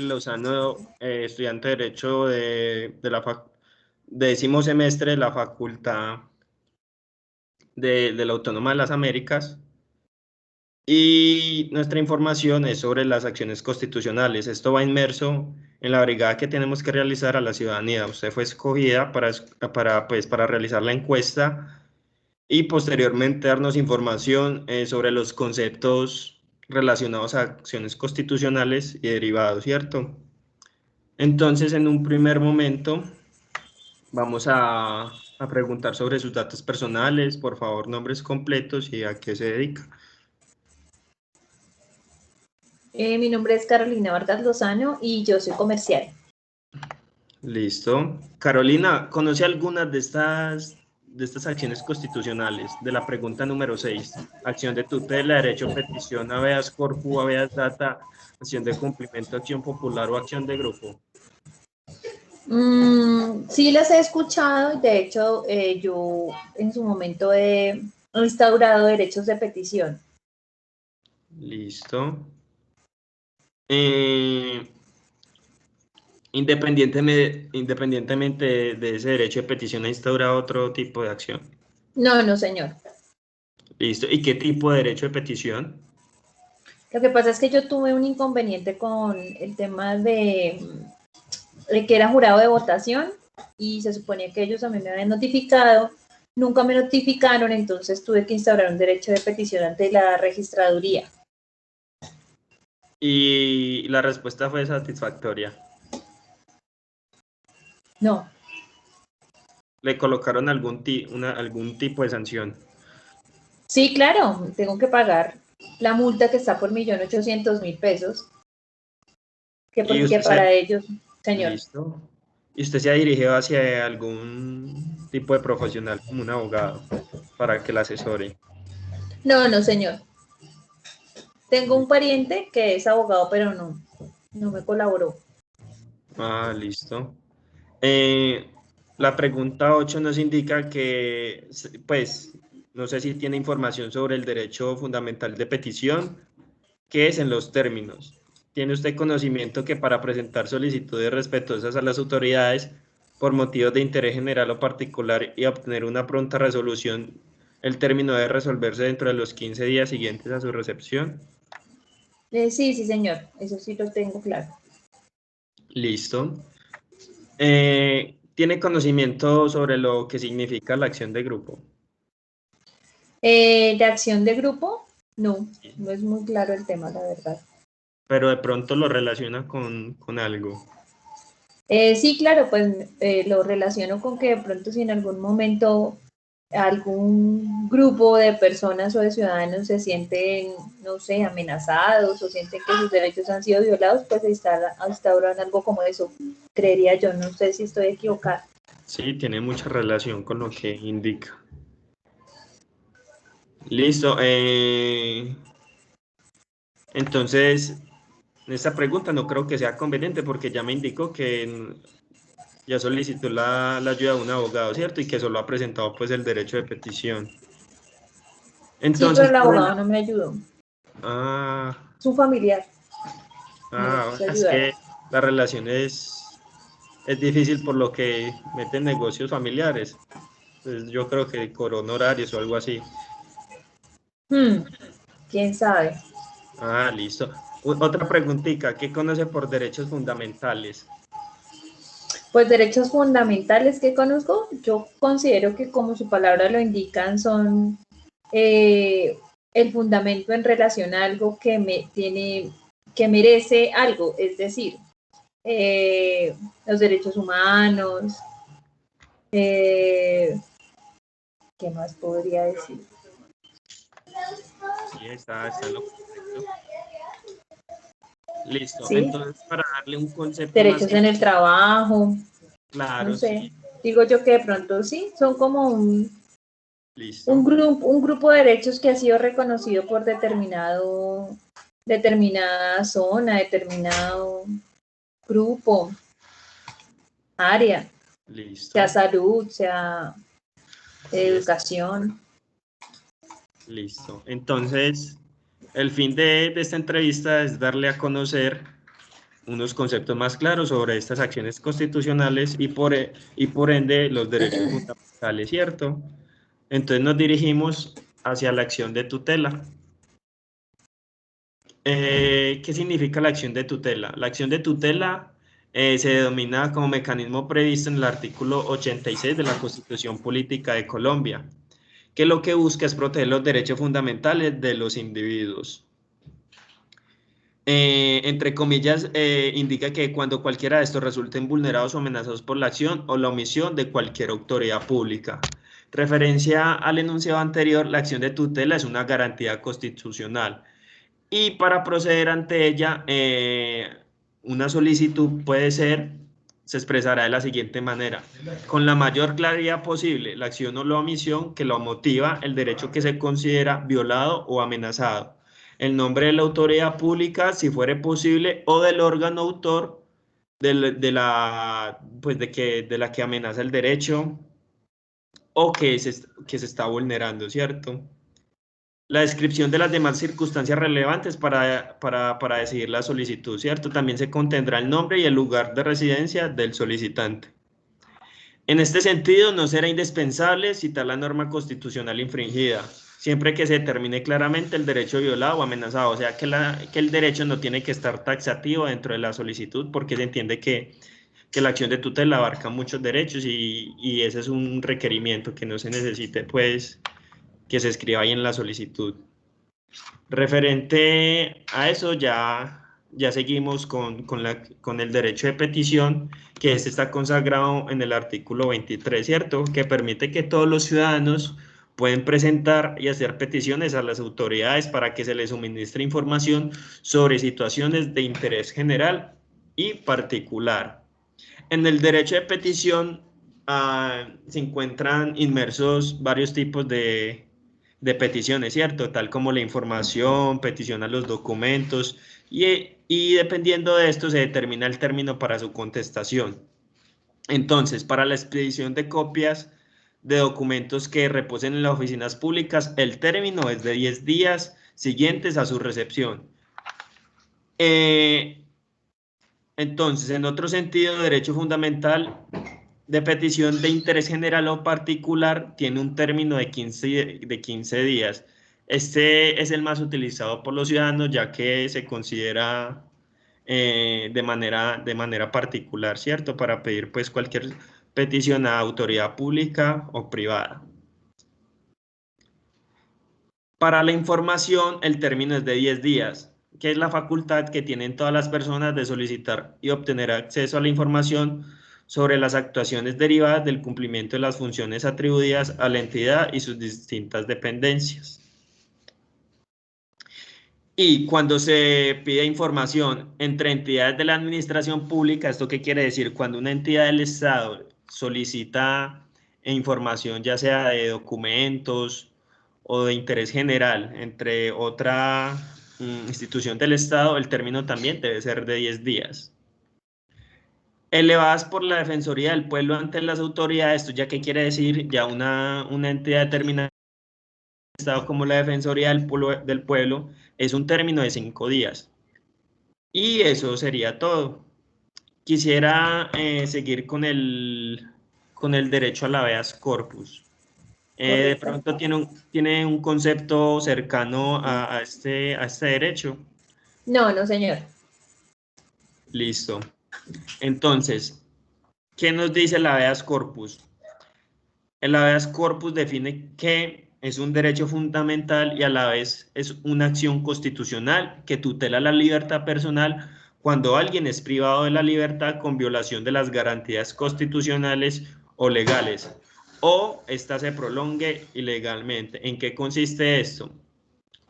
Lozano, estudiante de Derecho de décimo semestre de la Facultad de la Autónoma de las Américas. Y nuestra información es sobre las acciones constitucionales. Esto va inmerso en la brigada que tenemos que realizar a la ciudadanía. Usted fue escogida para realizar la encuesta y posteriormente darnos información sobre los conceptos relacionados a acciones constitucionales y derivados, ¿cierto? Entonces, en un primer momento, vamos a preguntar sobre sus datos personales, por favor, nombres completos y a qué se dedica. Mi nombre es Carolina Vargas Lozano y yo soy comercial. Listo. Carolina, ¿conoce algunas de estas acciones constitucionales? De la pregunta número 6, acción de tutela, derecho a petición, habeas corpus, habeas data, acción de cumplimiento, acción popular o acción de grupo. Sí las he escuchado, de hecho yo en su momento he instaurado derechos de petición. Listo. Independientemente de ese derecho de petición, ¿ha instaurado otro tipo de acción? No, no, señor. Listo. ¿Y qué tipo de derecho de petición? Lo que pasa es que yo tuve un inconveniente con el tema de que era jurado de votación y se suponía que ellos a mí me habían notificado, nunca me notificaron, entonces tuve que instaurar un derecho de petición ante la registraduría. Y la respuesta fue satisfactoria. No. ¿Le colocaron algún tipo de sanción? Sí, claro, tengo que pagar la multa que está por 1.800.000 pesos, que ¿Y porque para ellos, señor. Listo. ¿Y usted se ha dirigido hacia algún tipo de profesional como un abogado para que la asesore? No, no, señor. Tengo un pariente que es abogado, pero no me colaboró. Ah, listo. La pregunta 8 nos indica que, pues, no sé si tiene información sobre el derecho fundamental de petición, ¿qué es en los términos? ¿Tiene usted conocimiento que para presentar solicitudes respetuosas a las autoridades por motivos de interés general o particular y obtener una pronta resolución, el término debe resolverse dentro de los 15 días siguientes a su recepción? Sí, sí, señor. Eso sí lo tengo claro. Listo. ¿Tiene conocimiento sobre lo que significa la acción de grupo? De acción de grupo, no es muy claro el tema, la verdad. Pero de pronto lo relaciona con algo. Sí, claro, pues lo relaciono con que de pronto si en algún momento algún grupo de personas o de ciudadanos se sienten, no sé, amenazados o sienten que sus derechos han sido violados, pues se instauran algo como eso, creería yo, no sé si estoy equivocada. Sí, tiene mucha relación con lo que indica. Listo. Entonces, en esta pregunta no creo que sea conveniente porque ya me indicó que ya solicitó la ayuda de un abogado, ¿cierto? Y que solo ha presentado pues el derecho de petición. Sí, pero Entonces, el abogado no me ayudó, ah, su familiar me quiso es ayudar. que la relación es difícil por lo que meten negocios familiares. Pues yo creo que cobró honorarios o algo así. ¿Quién sabe? Ah, listo. Otra preguntita, ¿qué conoce por derechos fundamentales? Pues derechos fundamentales que conozco, yo considero que como su palabra lo indican, son el fundamento en relación a algo que merece algo, es decir, los derechos humanos, ¿qué más podría decir? Sí, está en lo correcto. Listo. ¿Sí? Entonces, para darle un concepto más Derechos en el trabajo, no claro, sé. sí. Digo yo que de pronto sí, son como Listo. un grupo de derechos que ha sido reconocido por determinada zona, determinado grupo, área, sea Listo. salud, sea Sí, educación. listo. Entonces, el fin de esta entrevista es darle a conocer unos conceptos más claros sobre estas acciones constitucionales y por ende los derechos fundamentales, ¿cierto? Entonces nos dirigimos hacia la acción de tutela. ¿Qué significa la acción de tutela? La acción de tutela se denomina como mecanismo previsto en el artículo 86 de la Constitución Política de Colombia, que lo que busca es proteger los derechos fundamentales de los individuos. Entre comillas, indica que cuando cualquiera de estos resulten vulnerados o amenazados por la acción o la omisión de cualquier autoridad pública. Referencia al enunciado anterior, la acción de tutela es una garantía constitucional y para proceder ante ella, una solicitud se expresará de la siguiente manera: con la mayor claridad posible, la acción o la omisión que lo motiva, el derecho que se considera violado o amenazado, el nombre de la autoridad pública, si fuere posible, o del órgano autor de la que amenaza el derecho o que se está vulnerando, ¿cierto? La descripción de las demás circunstancias relevantes para decidir la solicitud, ¿cierto? También se contendrá el nombre y el lugar de residencia del solicitante. En este sentido, no será indispensable citar la norma constitucional infringida, siempre que se determine claramente el derecho violado o amenazado, o sea que el derecho no tiene que estar taxativo dentro de la solicitud, porque se entiende que la acción de tutela abarca muchos derechos y ese es un requerimiento, que no se necesite, pues, que se escriba ahí en la solicitud. Referente a eso, ya seguimos con el derecho de petición, que este está consagrado en el artículo 23, ¿cierto? Que permite que todos los ciudadanos pueden presentar y hacer peticiones a las autoridades para que se les suministre información sobre situaciones de interés general y particular. En el derecho de petición se encuentran inmersos varios tipos de peticiones, ¿cierto? Tal como la información, petición a los documentos, y dependiendo de esto se determina el término para su contestación. Entonces, para la expedición de copias de documentos que reposen en las oficinas públicas, el término es de 10 días siguientes a su recepción. Entonces, en otro sentido, derecho fundamental de petición de interés general o particular tiene un término de 15 días. Este es el más utilizado por los ciudadanos, ya que se considera de manera particular, ¿cierto? Para pedir pues cualquier petición a autoridad pública o privada. Para la información, el término es de 10 días, que es la facultad que tienen todas las personas de solicitar y obtener acceso a la información sobre las actuaciones derivadas del cumplimiento de las funciones atribuidas a la entidad y sus distintas dependencias. Y cuando se pide información entre entidades de la administración pública, ¿esto qué quiere decir? Cuando una entidad del Estado solicita información, ya sea de documentos o de interés general, entre otra institución del Estado, el término también debe ser de 10 días. Elevadas por la Defensoría del Pueblo ante las autoridades, ¿esto ya qué quiere decir? Ya una entidad determinada del Estado como la Defensoría del Pueblo es un término de 5 días. Y eso sería todo. Quisiera seguir con el derecho al habeas corpus. De pronto tiene un concepto cercano a este derecho. No, no, señor. Listo. Entonces, ¿qué nos dice el habeas corpus? El habeas corpus define que es un derecho fundamental y a la vez es una acción constitucional que tutela la libertad personal cuando alguien es privado de la libertad con violación de las garantías constitucionales o legales, o ésta se prolongue ilegalmente. ¿En qué consiste esto?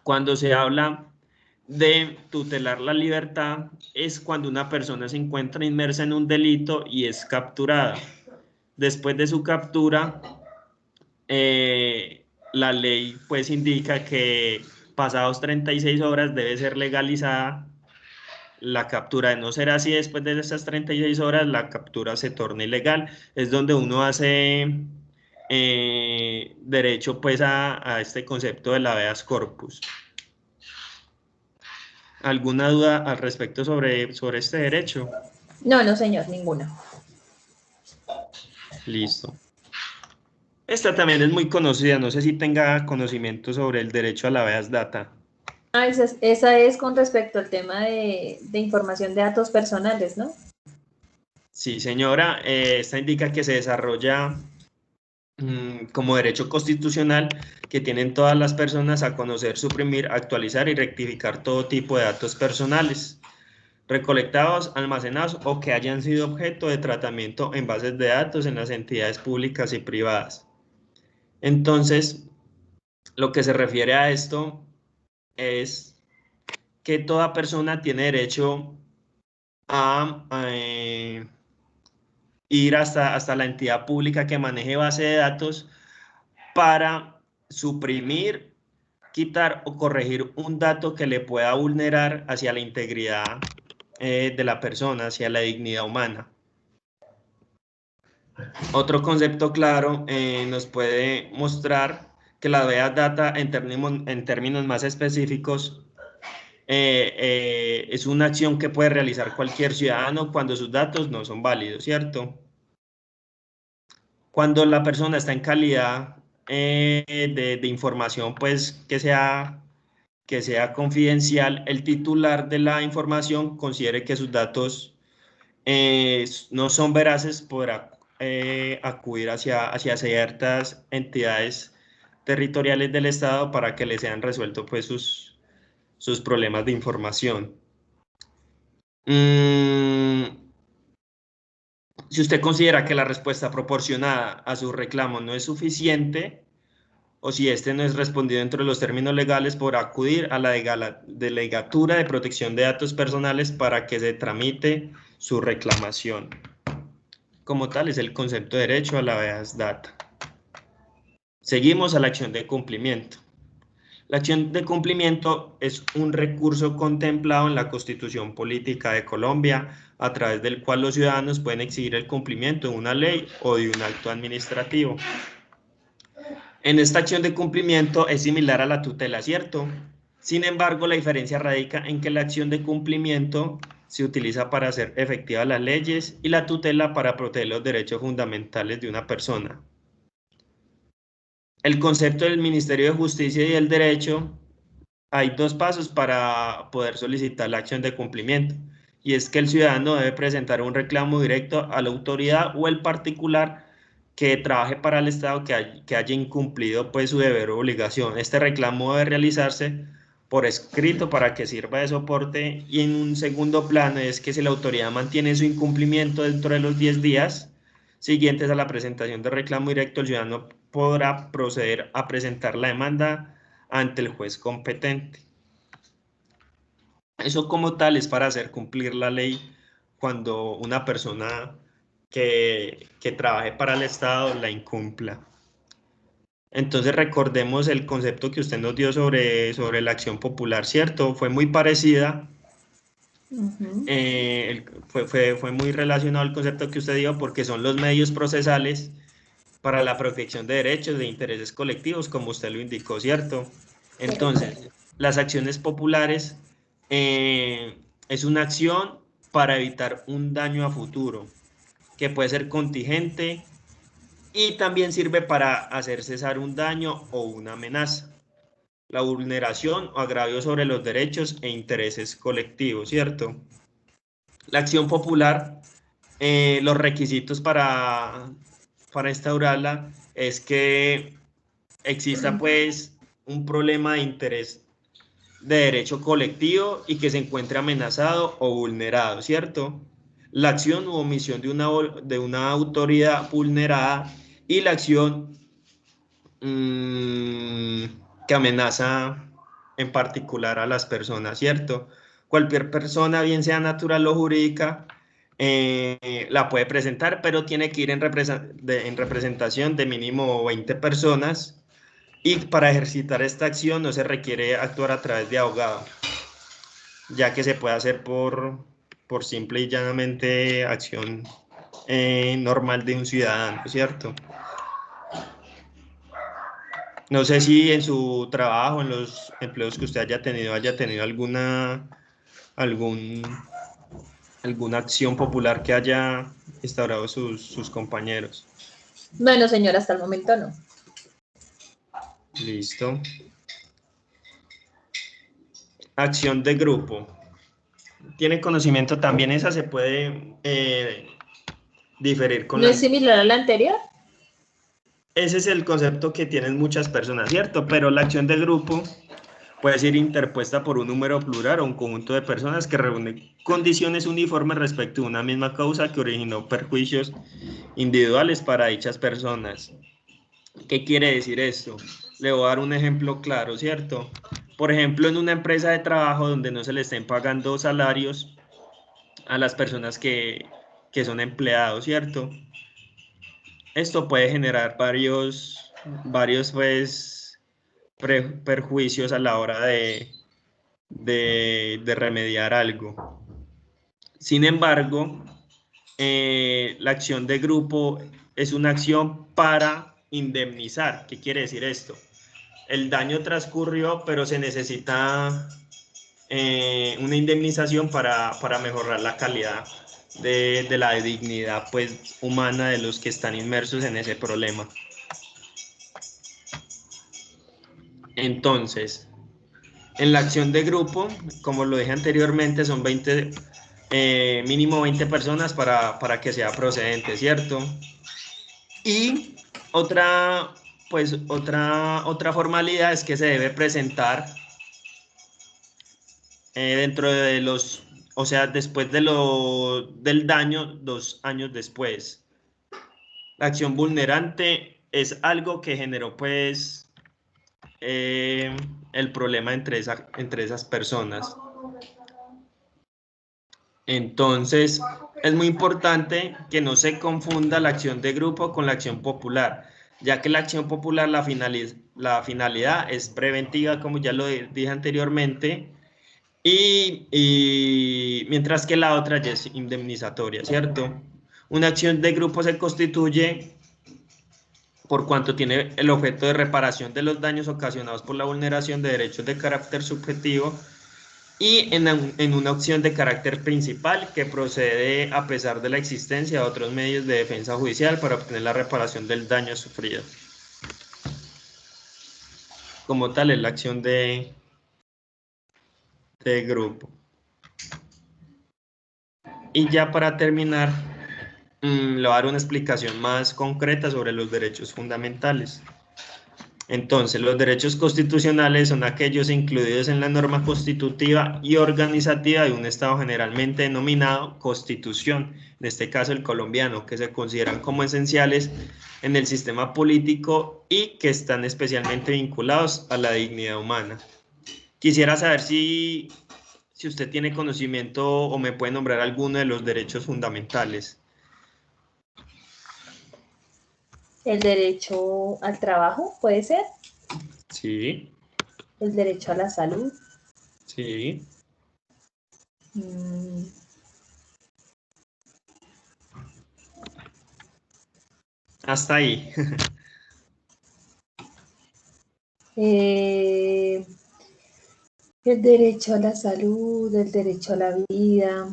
Cuando se habla de tutelar la libertad, es cuando una persona se encuentra inmersa en un delito y es capturada. Después de su captura, la ley pues indica que pasados 36 horas debe ser legalizada la captura. De no ser así, después de esas 36 horas la captura se torna ilegal. Es donde uno hace derecho pues a este concepto del habeas corpus. ¿Alguna duda al respecto sobre este derecho? No, no, señor, ninguna. Listo. Esta también es muy conocida, no sé si tenga conocimiento sobre el derecho a la habeas data. Ah, esa es con respecto al tema de información de datos personales, ¿no? Sí, señora, esta indica que se desarrolla como derecho constitucional que tienen todas las personas a conocer, suprimir, actualizar y rectificar todo tipo de datos personales, recolectados, almacenados o que hayan sido objeto de tratamiento en bases de datos en las entidades públicas y privadas. Entonces, lo que se refiere a esto es que toda persona tiene derecho a ir hasta la entidad pública que maneje base de datos para suprimir, quitar o corregir un dato que le pueda vulnerar hacia la integridad de la persona, hacia la dignidad humana. Otro concepto claro nos puede mostrar que la Big Data en términos más específicos es una acción que puede realizar cualquier ciudadano cuando sus datos no son válidos, ¿cierto? Cuando la persona está en calidad de información, pues que sea confidencial, el titular de la información considere que sus datos no son veraces, podrá acudir hacia ciertas entidades territoriales del Estado para que le sean resueltos pues, sus problemas de información. Si usted considera que la respuesta proporcionada a su reclamo no es suficiente, o si este no es respondido dentro de los términos legales, podrá acudir a la Delegatura de Protección de Datos Personales para que se tramite su reclamación. Como tal, es el concepto de derecho a la habeas data. Seguimos a la acción de cumplimiento. La acción de cumplimiento es un recurso contemplado en la Constitución Política de Colombia, a través del cual los ciudadanos pueden exigir el cumplimiento de una ley o de un acto administrativo. En esta acción de cumplimiento es similar a la tutela, ¿cierto? Sin embargo, la diferencia radica en que la acción de cumplimiento se utiliza para hacer efectivas las leyes y la tutela para proteger los derechos fundamentales de una persona. El concepto del Ministerio de Justicia y el Derecho, hay dos pasos para poder solicitar la acción de cumplimiento, y es que el ciudadano debe presentar un reclamo directo a la autoridad o el particular que trabaje para el Estado que haya incumplido pues su deber o obligación. Este reclamo debe realizarse por escrito para que sirva de soporte, y en un segundo plano es que si la autoridad mantiene su incumplimiento dentro de los 10 días siguientes a la presentación del reclamo directo, el ciudadano podrá proceder a presentar la demanda ante el juez competente. Eso como tal es para hacer cumplir la ley cuando una persona que trabaje para el Estado la incumpla. Entonces recordemos el concepto que usted nos dio sobre la acción popular, ¿cierto? Fue muy parecida, fue muy relacionado al concepto que usted dio porque son los medios procesales para la protección de derechos, de intereses colectivos, como usted lo indicó, ¿cierto? Entonces, las acciones populares es una acción para evitar un daño a futuro, que puede ser contingente y también sirve para hacer cesar un daño o una amenaza, la vulneración o agravio sobre los derechos e intereses colectivos, ¿cierto? La acción popular, los requisitos para instaurarla es que exista pues un problema de interés de derecho colectivo y que se encuentre amenazado o vulnerado, ¿cierto? La acción u omisión de una autoridad vulnerada y la acción que amenaza en particular a las personas, ¿cierto? Cualquier persona, bien sea natural o jurídica, la puede presentar, pero tiene que ir en representación de mínimo 20 personas, y para ejercitar esta acción no se requiere actuar a través de abogado, ya que se puede hacer por simple y llanamente acción normal de un ciudadano, ¿cierto? No sé si en su trabajo, en los empleos que usted haya tenido alguna alguna acción popular que haya instaurado sus compañeros. Bueno, señor, hasta el momento no. Listo. Acción de grupo. ¿Tiene conocimiento también? Esa se puede diferir con ¿No la... es similar a la anterior? Ese es el concepto que tienen muchas personas, ¿cierto? Pero la acción de grupo puede ser interpuesta por un número plural o un conjunto de personas que reúnen condiciones uniformes respecto a una misma causa que originó perjuicios individuales para dichas personas. ¿Qué quiere decir esto? Le voy a dar un ejemplo claro, ¿cierto? Por ejemplo, en una empresa de trabajo donde no se le estén pagando salarios a las personas que son empleados, ¿cierto? Esto puede generar varios pues, perjuicios a la hora de remediar algo. Sin embargo, la acción de grupo es una acción para indemnizar. ¿Qué quiere decir esto? El daño transcurrió, pero se necesita una indemnización para mejorar la calidad de la dignidad pues, humana de los que están inmersos en ese problema. Entonces, en la acción de grupo, como lo dije anteriormente, son mínimo 20 personas para que sea procedente, ¿cierto? Y otra formalidad es que se debe presentar dentro de o sea, después del daño, 2 años después. La acción vulnerante es algo que generó, pues, el problema entre esas personas. Entonces, es muy importante que no se confunda la acción de grupo con la acción popular, ya que la acción popular, la finalidad es preventiva, como ya lo dije anteriormente, y mientras que la otra ya es indemnizatoria, ¿cierto? Una acción de grupo se constituye por cuanto tiene el objeto de reparación de los daños ocasionados por la vulneración de derechos de carácter subjetivo y en una acción de carácter principal que procede a pesar de la existencia de otros medios de defensa judicial para obtener la reparación del daño sufrido. Como tal es la acción de grupo. Y ya para terminar, le voy a dar una explicación más concreta sobre los derechos fundamentales. Entonces, los derechos constitucionales son aquellos incluidos en la norma constitutiva y organizativa de un Estado generalmente denominado Constitución, en este caso el colombiano, que se consideran como esenciales en el sistema político y que están especialmente vinculados a la dignidad humana. Quisiera saber si usted tiene conocimiento o me puede nombrar alguno de los derechos fundamentales. El derecho al trabajo, puede ser. Sí, El derecho a la salud. sí. Hasta ahí. El derecho a la salud, el derecho a la vida.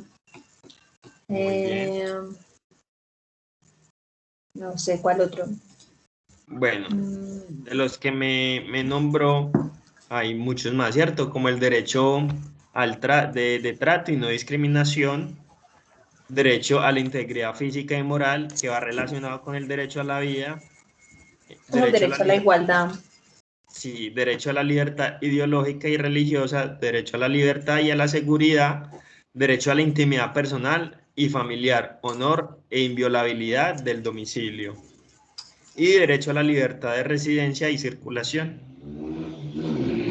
Muy bien. No sé cuál otro. Bueno, de los que me nombró, hay muchos más, ¿cierto? Como el derecho de trato y no discriminación, derecho a la integridad física y moral, que va relacionado con el derecho a la vida, Como el derecho a la derecho a la igualdad. sí, derecho a la libertad ideológica y religiosa, derecho a la libertad y a la seguridad, derecho a la intimidad personal y familiar, honor e inviolabilidad del domicilio y derecho a la libertad de residencia y circulación.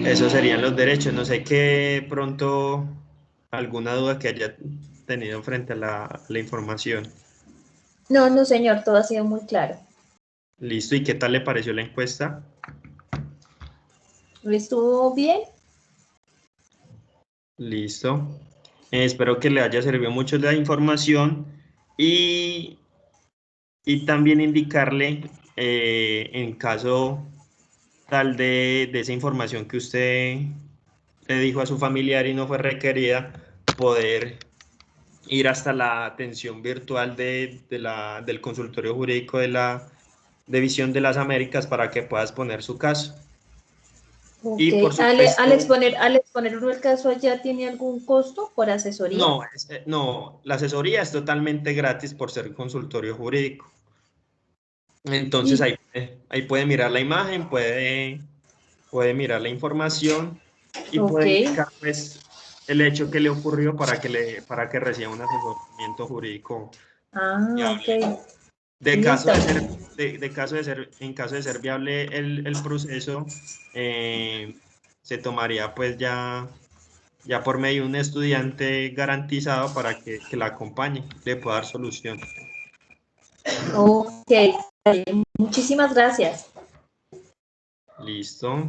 Esos serían los derechos. No sé qué pronto alguna duda que haya tenido frente a la información. No, no, señor, todo ha sido muy claro. Listo. ¿Y qué tal le pareció la encuesta? ¿Estuvo bien? Listo. Espero que le haya servido mucho la información y, y también indicarle en caso tal de esa información que usted le dijo a su familiar y no fue requerida, poder ir hasta la atención virtual del consultorio jurídico de la División de las Américas para que puedas poner su caso. Ok, Y por al supuesto, exponer uno el caso allá, ¿tiene algún costo por asesoría? no, no, la asesoría es totalmente gratis por ser consultorio jurídico. Entonces Y, ahí puede mirar la imagen, puede mirar la información y ok, puede indicar pues el hecho que le ocurrió para que reciba un asesoramiento jurídico ok, viable. De caso listo. de ser, en caso de ser viable el proceso, se tomaría pues ya por medio de un estudiante garantizado para que la acompañe, le pueda dar solución. Ok, muchísimas gracias. Listo.